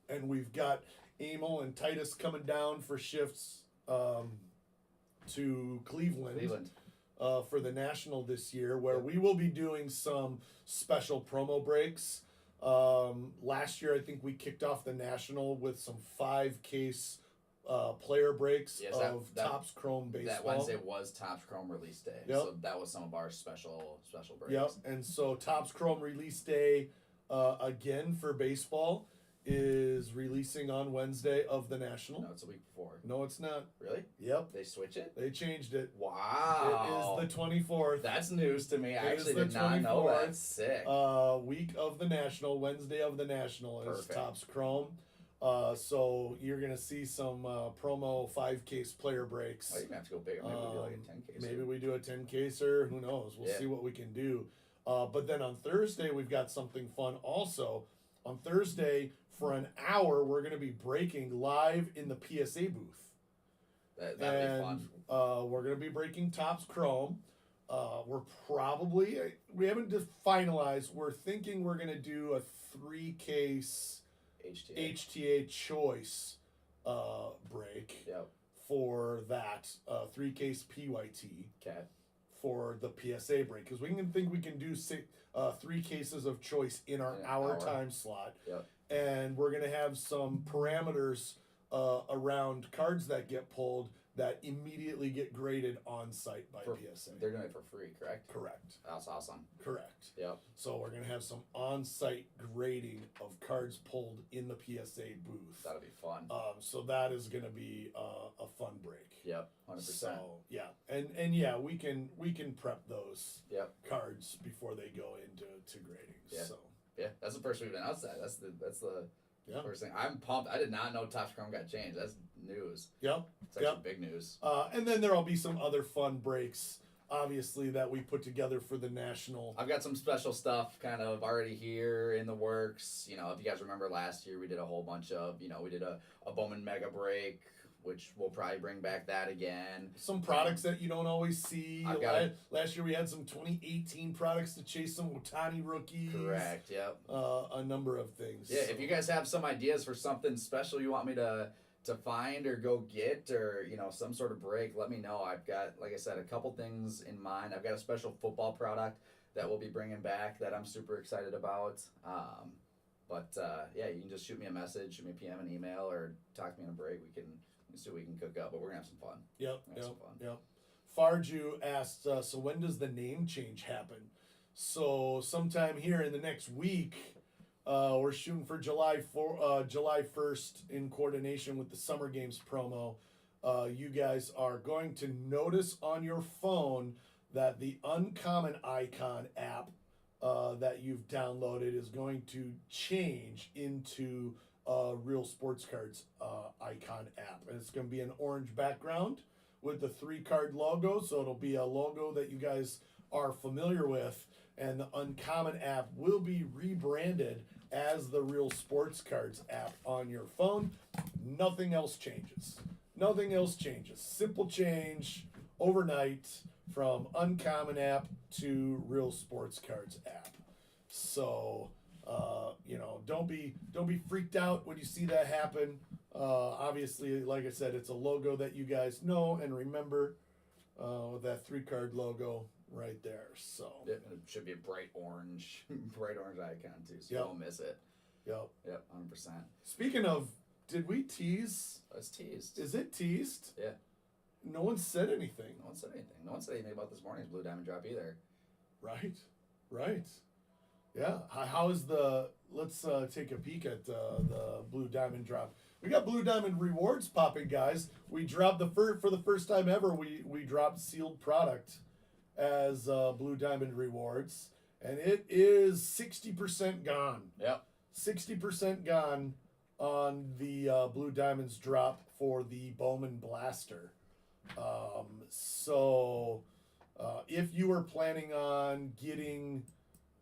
and we've got Emil and Titus coming down for shifts to Cleveland. For the National this year, where we will be doing some special promo breaks. Last year, I think we kicked off the National with some 5-case player breaks Yes, of that- Topps Chrome Baseball. That Wednesday was Topps Chrome release day, Yep. so that was some of our special breaks. Yep, and so Topps Chrome release day again for baseball is releasing on Wednesday of the National. No, it's a week before. No, it's not. Really? Yep, They switch it? they changed it. Wow. It is the 24th. That's news to me. I It is actually the did not know 24th. that. Sick. Week of the National, Wednesday of the National is Perfect. Topps Chrome. So you're gonna see some promo 5-case player breaks. Oh, you're gonna have to go bigger. Maybe we'll do like a 10 case. Maybe we do a 10-caser. Who knows? We'll Yeah. see what we can do. But then on Thursday, we've got something fun also. On Thursday, for an hour, we're going to be breaking live in the PSA booth. That'd be fun. We're going to be breaking Topps Chrome. We haven't just finalized. We're thinking we're going to do a 3-case HTA choice break Yep. for that 3-case PYT. Okay. For the PSA break, because we can do 3 cases of choice in our In an hour hour. time slot. Yep. And we're gonna have some parameters around cards that get pulled that immediately get graded on site by PSA. They're doing it for free, correct? Correct. That's awesome. Correct. Yep. So we're gonna have some on-site grading of cards pulled in the PSA booth. That'll be fun. So that is gonna be a fun break. Yep. 100%. So yeah, and yeah, we can prep those Yep. cards before they go into grading. Yeah. So Yeah. That's the first we've been outside. That's the yeah. first thing. I'm pumped. I did not know Topps Chrome got changed. That's news. Yep. It's actually Yep. big news. And then there'll be some other fun breaks, obviously, that we put together for the National. I've got some special stuff kind of already here in the works. You know, if you guys remember last year, we did a whole bunch of, we did a Bowman Mega Break, which we'll probably bring back that again. Some products that you don't always see. I've got Last year we had some 2018 products to chase some Otani rookies. Correct, yep. A number of things. Yeah, so. if you guys have some ideas for something special you want me to find or go get, or some sort of break, let me know. I've got, like I said, a couple things in mind. I've got a special football product that we'll be bringing back that I'm super excited about. Yeah, you can just shoot me a message, shoot me a PM, an email, or talk to me on a break. We can see what we can cook up, but we're gonna have some fun. Yep. We're gonna have some fun. Yep. Farju asked, so when does the name change happen? So sometime here in the next week, we're shooting for July 1st in coordination with the Summer Games promo. You guys are going to notice on your phone that the Uncommon Icon app that you've downloaded is going to change into Real Sports Cards icon app. And it's going to be an orange background with the 3-card logo. So it'll be a logo that you guys are familiar with. And the Uncommon app will be rebranded as the Real Sports Cards app on your phone. Nothing else changes. Nothing else changes. Simple change overnight from Uncommon app to Real Sports Cards app. So, don't be freaked out when you see that happen. Obviously, like I said, it's a logo that you guys know and remember, with that 3-card logo right there. So It should be a bright orange icon too, so you Yep. won't miss it. Yep. 100%. Speaking of, did we tease? That's teased. Is it teased? Yeah. No one said anything. No one said anything. No one said anything about this morning's Blue Diamond drop either. Right. Yeah. How is let's take a peek at the Blue Diamond drop. We got Blue Diamond rewards popping, guys. We dropped for the first time ever, we dropped sealed product as Blue Diamond rewards. And it is 60% gone. Yep. 60% gone on the Blue Diamonds drop for the Bowman Blaster. If you were planning on getting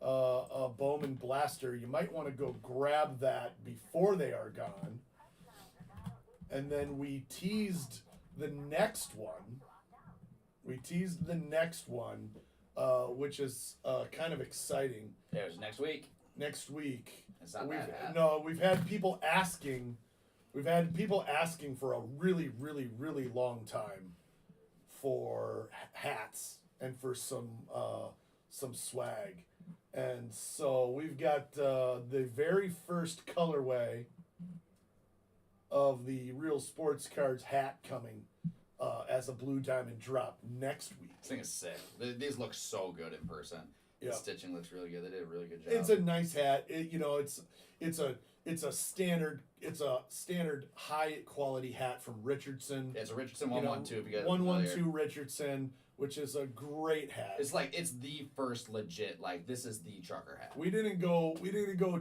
a Bowman Blaster, you might want to go grab that before they are gone. And then we teased the next one. Which is kind of exciting. Yeah, it was next week. Next week. It's not that hat. No, we've had people asking. We've had people asking for a really, really, really long time for hats and for some swag. And so we've got the very first colorway of the Real Sports Cards hat coming as a Blue Diamond drop next week. This thing is sick. These look so good in person. Yeah. The stitching looks really good. They did a really good job. It's a nice hat. It's a standard high quality hat from Richardson. Yeah, it's a Richardson 112 because 112 Richardson, which is a great hat. It's like it's the first legit, like this is the trucker hat. We didn't go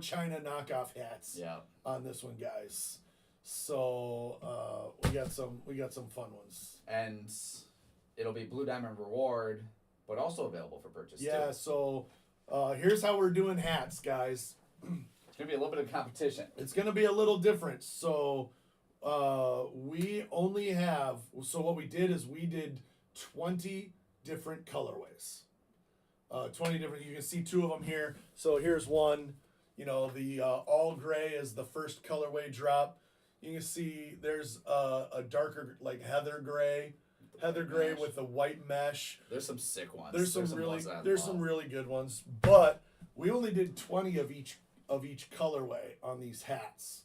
China knockoff hats Yeah. on this one, guys. So we got some fun ones. And it'll be Blue Diamond Reward, but also available for purchase Yeah, too. so here's how we're doing hats, guys. It's gonna be a little bit of competition. It's going to be a little different. So we only have, so what we did is we did 20 different colorways. 20 different, you can see 2 of them here. So here's one, the all gray is the first colorway drop. You can see there's a darker, like heather gray mesh. with the white mesh. There's some sick ones. There's some ones that I there's love. some really good ones, but we only did 20 of each colorway on these hats.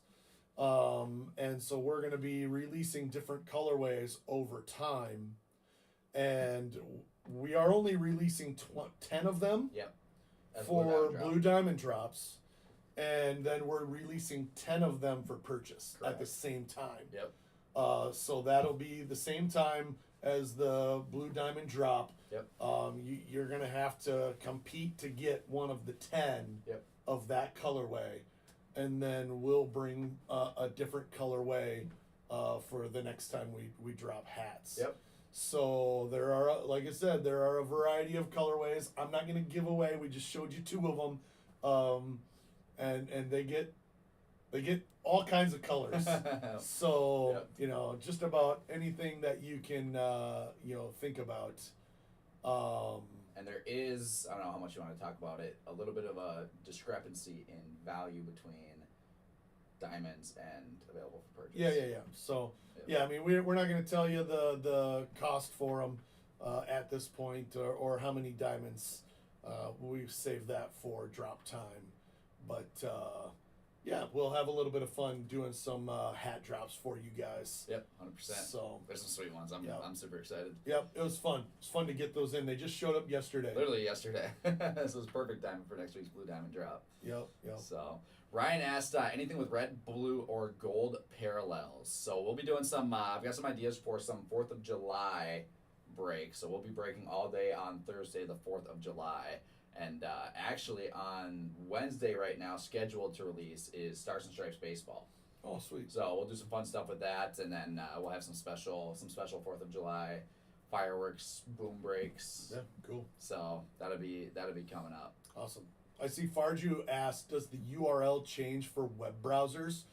And so we're going to be releasing different colorways over time, and we are only releasing 10 of them Yep. As for Blue Blue Diamond drops, and then we're releasing 10 of them for purchase at the Correct. same time. Yep. So that'll be the same time as the Blue Diamond drop. Yep. You're going to have to compete to get one of the 10 Yep. of that colorway, and then we'll bring a different colorway for the next time we drop hats. Yep. So there are, like I said, there are a variety of colorways. I'm not going to give away. We just showed you 2 of them, and they get all kinds of colors. So Yep. just about anything that you can think about. And there is, I don't know how much you want to talk about it, a little bit of a discrepancy in value between diamonds and available for purchase. Yeah. So I mean we're not going to tell you the cost for them at this point, or how many diamonds. We've saved that for drop time, but we'll have a little bit of fun doing some hat drops for you guys. Yep, 100%. So There's some sweet ones. I'm super excited. Yep, it was fun. It's fun to get those in. They just showed up yesterday. Literally yesterday. This was perfect timing for next week's Blue Diamond drop. Yep. So Ryan asked anything with red, blue, or gold parallels. So we'll be doing some. I've got some ideas for some 4th of July break. So we'll be breaking all day on Thursday, the 4th of July. And actually on Wednesday right now, scheduled to release is Stars and Stripes baseball. Oh, sweet. So we'll do some fun stuff with that, and then we'll have some special 4th of July fireworks, boom breaks. Yeah, cool. So that'll be coming up. Awesome. I see Farju asked, does the URL change for web browsers?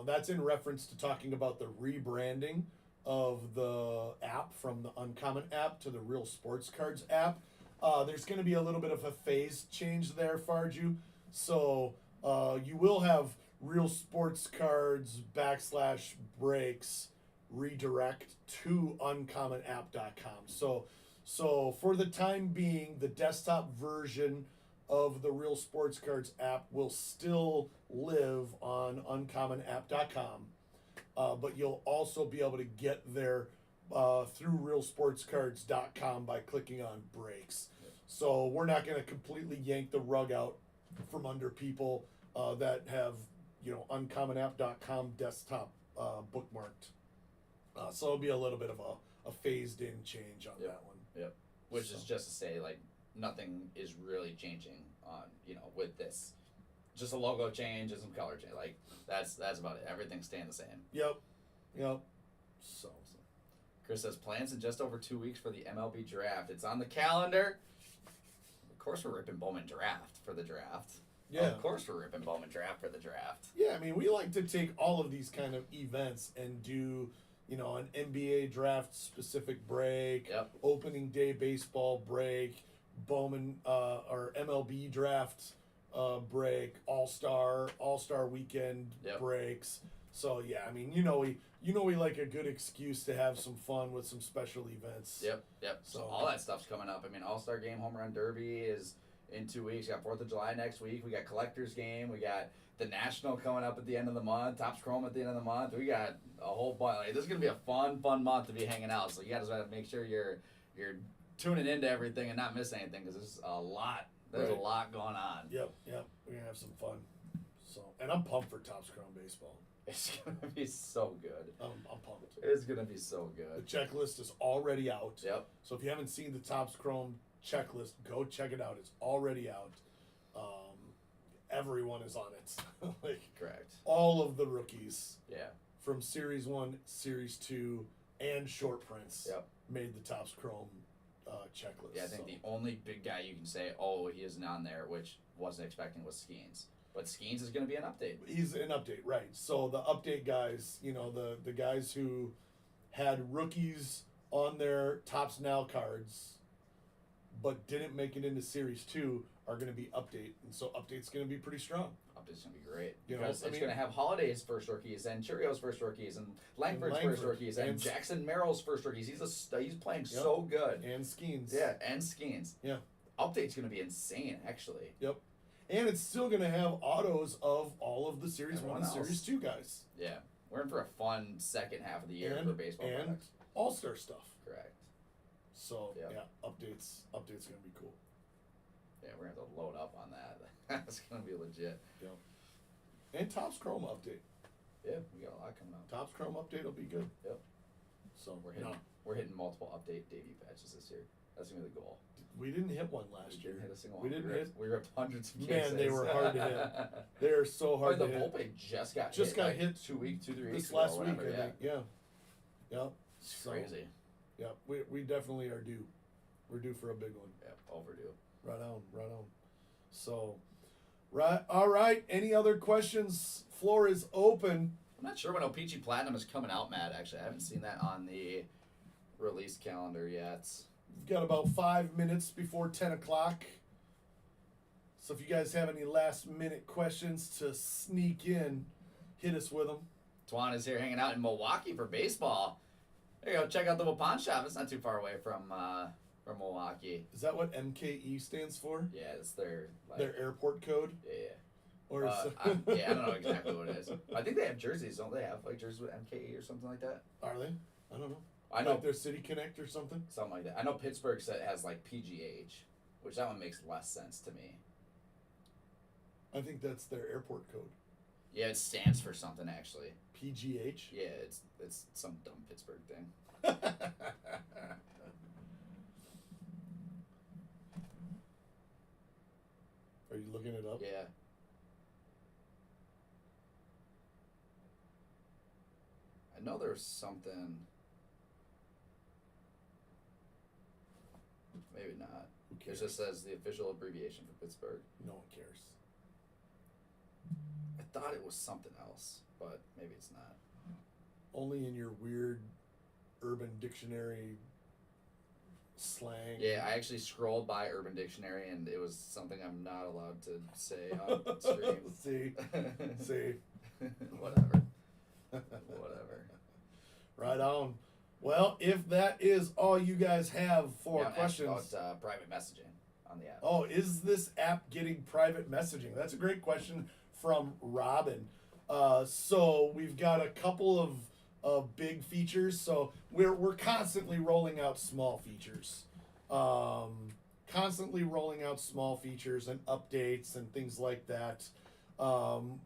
That's in reference to talking about the rebranding of the app from the Uncommon app to the Real Sports Cards app. There's going to be a little bit of a phase change there, Farju. So you will have Real Sports Cards /breaks redirect to uncommonapp.com. So for the time being, the desktop version of the Real Sports Cards app will still live on uncommonapp.com, but you'll also be able to get there through realsportscards.com by clicking on breaks. So we're not going to completely yank the rug out from under people that have uncommonapp.com desktop bookmarked. So it'll be a little bit of a phased in change on that one. Yep. Which is just to say, like, nothing is really changing on, with this. Just a logo change and some color change. Like, that's about it. Everything's staying the same. Yep. So Chris says, plans in just over 2 weeks for the MLB draft. It's on the calendar. Of course we're ripping Bowman draft for the draft. Yeah. Of course we're ripping Bowman draft for the draft. Yeah, I mean, we like to take all of these kind of events and do, an NBA draft specific break, Yep. opening day baseball break, Bowman or MLB draft break, All-Star weekend Yep. breaks. So yeah, I mean, we like a good excuse to have some fun with some special events. Yep. So all that stuff's coming up. I mean, All-Star Game Home Run Derby is in 2 weeks. We got 4th of July next week. We got Collector's Game. We got the National coming up at the end of the month. Topps Chrome at the end of the month. We got a whole bunch. Like, this is going to be a fun month to be hanging out. So you guys got to make sure you're tuning into everything and not miss anything because there's a lot. There's a lot going on. Yep. We're going to have some fun. So, and I'm pumped for Topps Chrome Baseball. It's going to be so good. I'm pumped. It's going to be so The good. checklist is already out. Yep. So if you haven't seen the Topps Chrome checklist, go check it out. It's already out. Everyone is on it. Like Correct. all of the rookies Yeah. from Series 1, Series 2, and short prints Yep. made the Topps Chrome checklist. Yeah, I think the only big guy you can say, oh, he isn't on there, which wasn't expecting, was Skeens. But Skeens is going to be an update. He's an update, right. So the update guys, you know, the guys who had rookies on their Topps Now cards but didn't make it into Series 2 are going to be update. And so update's going to be pretty strong. Update's going to be great. You know, Because I it's mean- going to have Holiday's first rookies and Cheerios first rookies and Langford's first Langford, rookies and and- Jackson Merrill's first rookies. He's playing so good. And Skeens. Yeah, and Skeens. Yeah. Update's going to be insane, actually. Yep. And it's still going to have autos of all of the Series Everyone 1 and else. Series 2 guys. Yeah. We're in for a fun second half of the year for baseball and products. All-Star stuff. Correct. So, Yep. yeah, update's going to be cool. Yeah, we're going to have to load up on that. That's going to be legit. Yep. And Topps Chrome update. Yeah, we got a lot coming up. Topps Chrome update will be good. Yep. So, We're hitting multiple update debut patches this year. That's gonna be the goal. we didn't hit one last We year. didn't hit a single We one. didn't hit. We ripped hundreds of Man, cases. they were hard to hit. They're so Oh, hard the to hit. bullpen just got Just hit. got like hit 2 3 weeks This ago last or week, whatever, I think. Yeah. Yep. It's So, crazy. Yeah, we definitely are due. We're due for a big one. Yeah, overdue. Right on. So, right. All right. Any other questions? Floor is open. I'm not sure when O-Pee-Chee Platinum is coming out, Matt. Actually, I haven't seen that on the release calendar yet. We've got about 5 minutes before 10 o'clock. So if you guys have any last minute questions to sneak in, hit us with them. Twan is here hanging out in Milwaukee for baseball. There you go. Check out the Pawn Shop. It's not too far away from Milwaukee. Is that what MKE stands for? Yeah, it's their Their airport code? yeah. Or is I don't know exactly what it is. I think they have jerseys, don't they? Have like jerseys with MKE or something like that. Are they? I don't know. I know Like their City Connect or something? something like that. I know Pittsburgh has like PGH, which that one makes less sense to me. I think that's their airport code. Yeah, it stands for something actually. PGH? Yeah, it's some dumb Pittsburgh thing. Are you looking it up? Yeah. I know there's something. Maybe not. Who It cares? just says the official abbreviation for Pittsburgh. No one cares. I thought it was something else, but maybe it's not. Only in your weird Urban Dictionary slang. Yeah, I actually scrolled by Urban Dictionary and it was something I'm not allowed to say on stream. See. Whatever. Whatever. Right on. Well, if that is all you guys have for Yeah, questions. about private messaging on the app. Oh, is this app getting private messaging? That's a great question from Robin. So we've got a couple of big features. So we're constantly rolling out small features. Constantly rolling out small features and updates and things like that.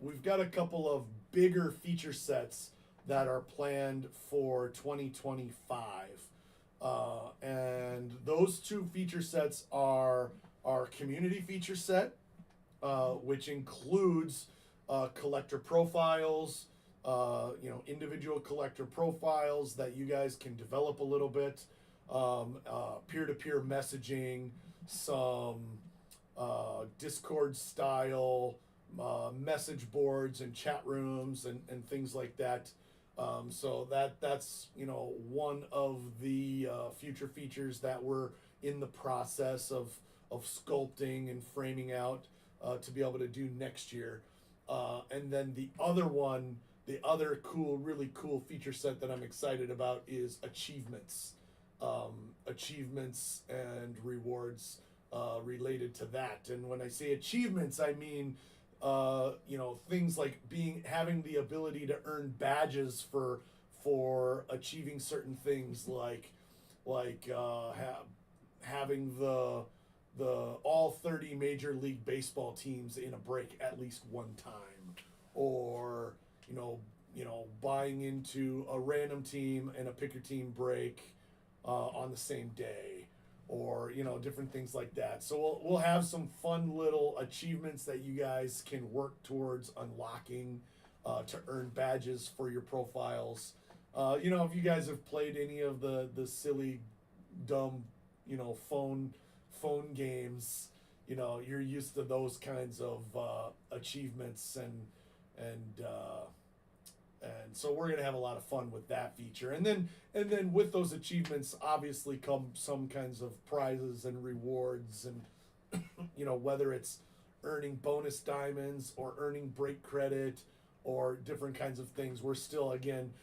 We've got a couple of bigger feature sets that are planned for 2025. And those two feature sets are our community feature set, which includes collector profiles, individual collector profiles that you guys can develop a little bit, peer-to-peer messaging, some Discord style message boards and chat rooms and things like that. So that's one of the future features that we're in the process of sculpting and framing out to be able to do next year. And then the other one, the other really cool feature set that I'm excited about is achievements. Achievements and rewards related to that. And when I say achievements, I mean things like having the ability to earn badges for achieving certain things, like having the all 30 Major League Baseball teams in a break at least one time, or buying into a random team and a pick your team break on the same day, or different things like that. So we'll have some fun little achievements that you guys can work towards unlocking to earn badges for your profiles. If you guys have played any of the silly, dumb, phone games, you're used to those kinds of achievements, and so we're gonna have a lot of fun with that feature. And then with those achievements, obviously come some kinds of prizes and rewards, and whether it's earning bonus diamonds or earning break credit or different kinds of things. We're still again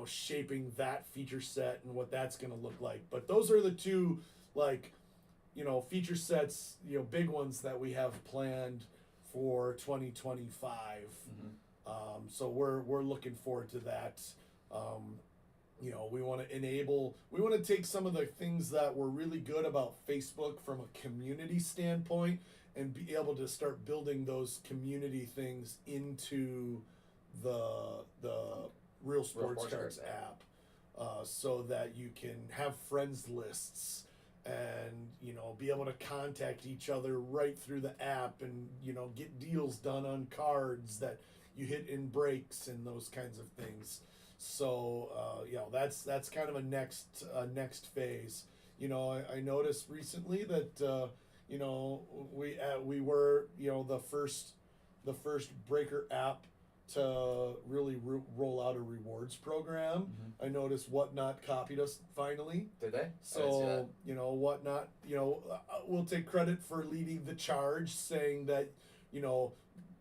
shaping that feature set and what that's going to look like. But those are the two feature sets, big ones that we have planned for 2025. So we're looking forward to that. We want to take some of the things that were really good about Facebook from a community standpoint and be able to start building those community things into the Real Sports Cards app, so that you can have friends lists and be able to contact each other right through the app, and get deals done on cards that you hit in breaks and those kinds of things. So that's kind of a next phase. I noticed recently that we were the first breaker app to really roll out a rewards program. I noticed Whatnot copied us finally. Did they? So Whatnot, we'll take credit for leading the charge, saying that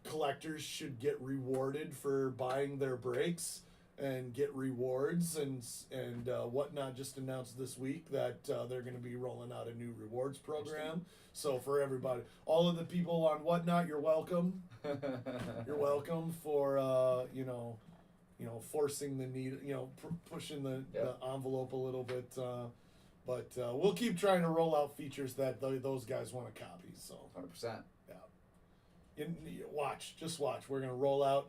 collectors should get rewarded for buying their breaks and get rewards, and Whatnot just announced this week that they're going to be rolling out a new rewards program. So for everybody, all of the people on Whatnot, you're welcome. You're welcome for forcing the need, pushing the envelope a little bit. But we'll keep trying to roll out features that those guys want to copy. So 100%. Yeah. Just watch. We're gonna roll out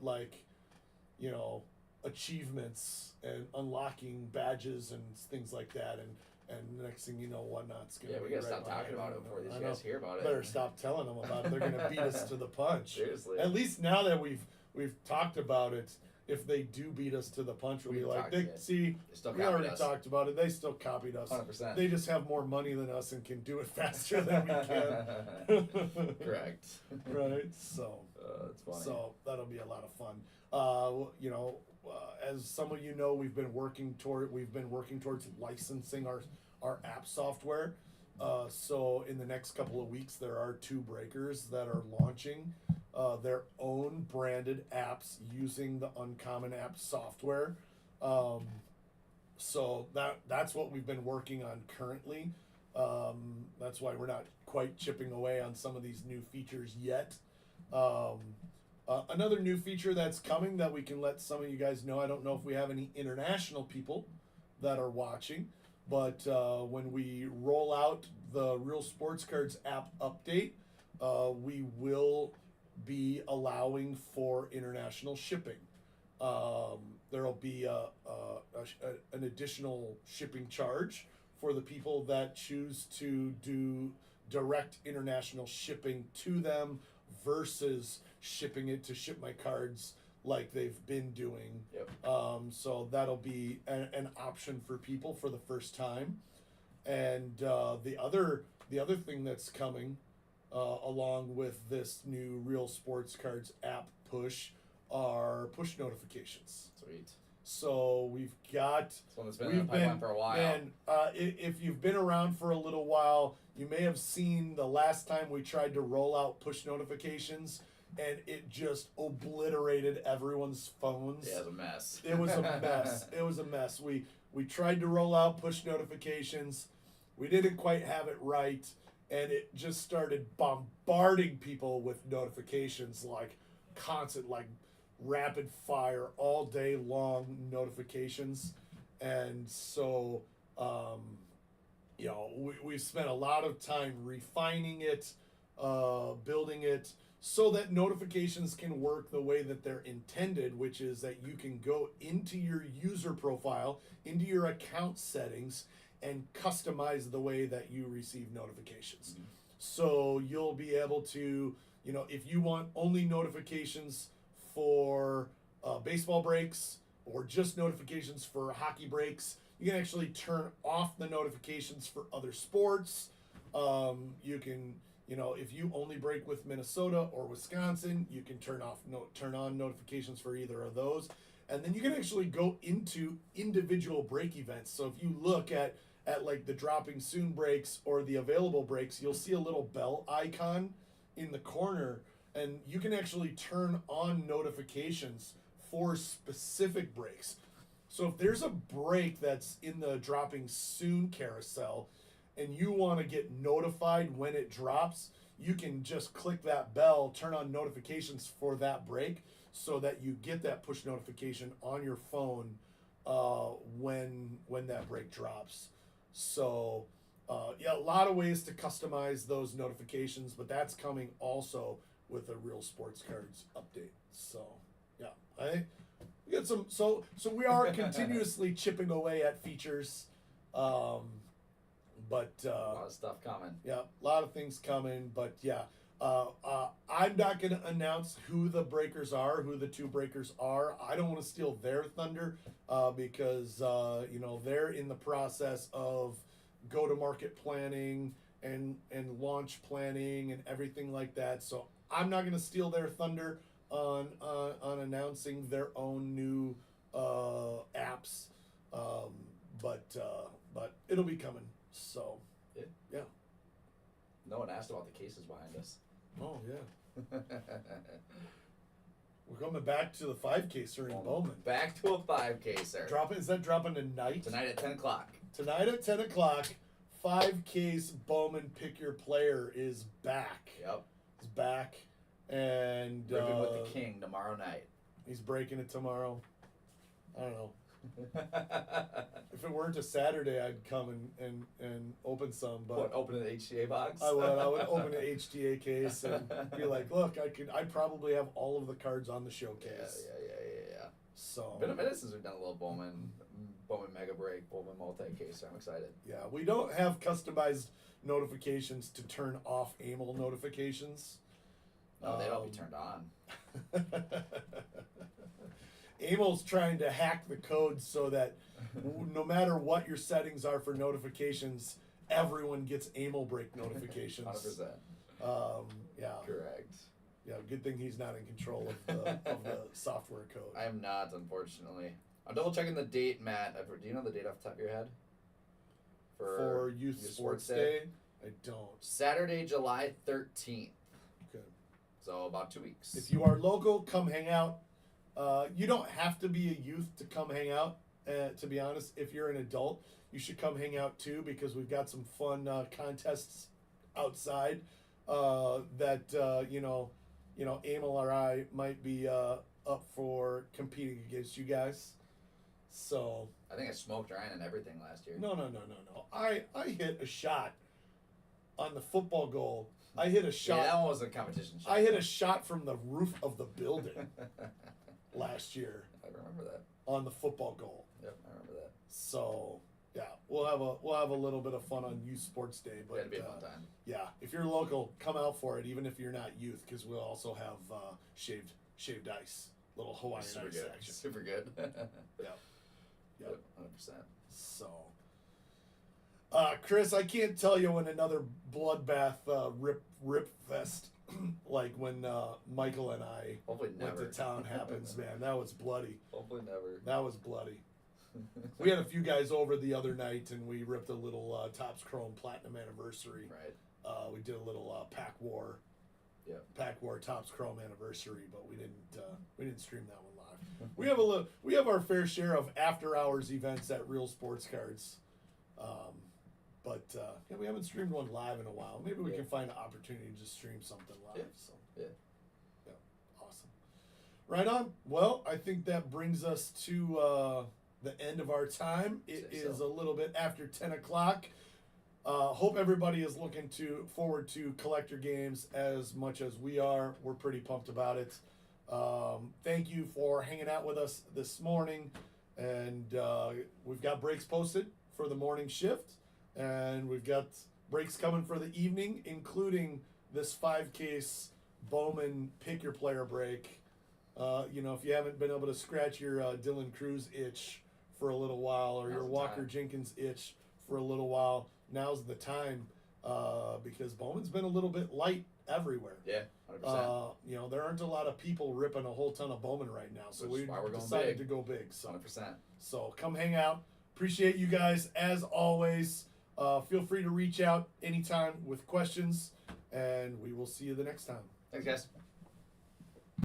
achievements and unlocking badges and things like that, and the next thing you know, Whatnot's gonna. Yeah, we gotta stop talking about it before these guys hear about it. Better stop telling them about it. They're gonna beat us to the punch. Seriously. At least now that we've talked about it, if they do beat us to the punch, we'll be like, we already talked about it. They still copied us. 100%. They just have more money than us and can do it faster than we can. Correct. Right. So. That's funny. So that'll be a lot of fun. As some of you know, we've been working towards licensing our app software. So in the next couple of weeks, there are 2 breakers that are launching their own branded apps using the Uncommon app software. So that's what we've been working on currently. That's why we're not quite chipping away on some of these new features yet. Another new feature that's coming that we can let some of you guys know, I don't know if we have any international people that are watching, but when we roll out the Real Sports Cards app update, we will be allowing for international shipping. There'll be an additional shipping charge for the people that choose to do direct international shipping to them versus shipping it to Ship My Cards like they've been doing. Yep. So that'll be an option for people for the first time. And the other thing that's coming along with this new Real Sports Cards app push are push notifications. Sweet. So we've got. It's one that's been in the pipeline for a while. And if you've been around for a little while, you may have seen the last time we tried to roll out push notifications, and it just obliterated everyone's phones. Yeah, it was a mess. It was a mess. It was a mess. We tried to roll out push notifications. We didn't quite have it right, and it just started bombarding people with notifications, like constant, like rapid fire, all day long notifications. And so, we've spent a lot of time refining it, building it so that notifications can work the way that they're intended, which is that you can go into your user profile, into your account settings, and customize the way that you receive notifications. So you'll be able to, if you want only notifications for baseball breaks or just notifications for hockey breaks, you can actually turn off the notifications for other sports. You can, if you only break with Minnesota or Wisconsin, you can turn on notifications for either of those. And then you can actually go into individual break events. So if you look at like the dropping soon breaks or the available breaks, you'll see a little bell icon in the corner, and you can actually turn on notifications for specific breaks. So if there's a break that's in the dropping soon carousel and you want to get notified when it drops, you can just click that bell, turn on notifications for that break so that you get that push notification on your phone when that break drops. So, a lot of ways to customize those notifications, but that's coming also with a Real Sports Cards update. So, we got some. So we are continuously chipping away at features, but A lot of stuff coming. yeah, a lot of things coming. But yeah, I'm not going to announce who the breakers are, who the two breakers are. I don't want to steal their thunder because they're in the process of go-to-market planning and launch planning and everything like that. So I'm not going to steal their thunder on announcing their own new apps, but it'll be coming. So yeah. No one asked about the cases behind us. Oh yeah. We're coming back to the 5K in Bowman. Back to a 5K, sir. Is that dropping tonight? Tonight at 10 o'clock. Tonight at 10 o'clock, 5K's Bowman Pick Your Player is back. Yep. He's back. And Ribbon with the King tomorrow night. He's breaking it tomorrow. I don't know. If it weren't a Saturday, I'd come and open some. But What, open an HTA box? I would open an HTA case and be like, look, I probably have all of the cards on the showcase. Yeah. So Been a minute since we've done a little Bowman Mega Break, Bowman multi-case, so I'm excited. yeah, we don't have customized notifications to turn off Emil notifications. No, they don't be turned on. Emil's trying to hack the code so that no matter what your settings are for notifications, everyone gets Emil break notifications. 100%. Yeah. Correct. Yeah, good thing he's not in control of the software code. I am not, unfortunately. I'm double checking the date, Matt. Do you know the date off the top of your head? For Youth Sports Day? I don't. Saturday, July 13th. Okay. So about 2 weeks. If you are local, come hang out. You don't have to be a youth to come hang out. To be honest, if you're an adult, you should come hang out too because we've got some fun contests outside that Emil or I might be up for competing against you guys. So I think I smoked Ryan and everything last year. no. I hit a shot on the football goal. I hit a shot. Yeah, that one was a competition shot. I hit a shot from the roof of the building last year I remember that. on the football goal. Yep, I remember that. So yeah, we'll have a little bit of fun on Youth Sports Day. But It'd be a fun time. yeah, if you're local, come out for it, even if you're not youth, because we'll also have shaved ice, little Hawaiian Super ice good. action. Super good. Yep. Yep, 100%. So, Chris, I can't tell you when another bloodbath rip fest like when Michael and I Hopefully went never. to town happens, man. That was bloody. Hopefully never. That was bloody. We had a few guys over the other night, and we ripped a little Topps Chrome Platinum Anniversary. Right. We did a little Pack War Topps Chrome Anniversary, but we didn't stream that one live. We have our fair share of after hours events at Real Sports Cards, But yeah, we haven't streamed one live in a while. Maybe we can find an opportunity to just stream something live. Yeah. So Yeah. awesome. Right on. Well, I think that brings us to the end of our time. It is a little bit after 10 o'clock. Hope everybody is looking forward to collector games as much as we are. We're pretty pumped about it. Thank you for hanging out with us this morning. And we've got breaks posted for the morning shift. And we've got breaks coming for the evening, including this 5-case Bowman Pick Your Player break. If you haven't been able to scratch your Dylan Cruz itch for a little while, or your Walker Jenkins itch for a little while, now's the time, because Bowman's been a little bit light everywhere. Yeah, 100%. There aren't a lot of people ripping a whole ton of Bowman right now, so we decided to go big. So 100%. So come hang out. Appreciate you guys as always. Feel free to reach out anytime with questions, and we will see you the next time. Thanks, guys.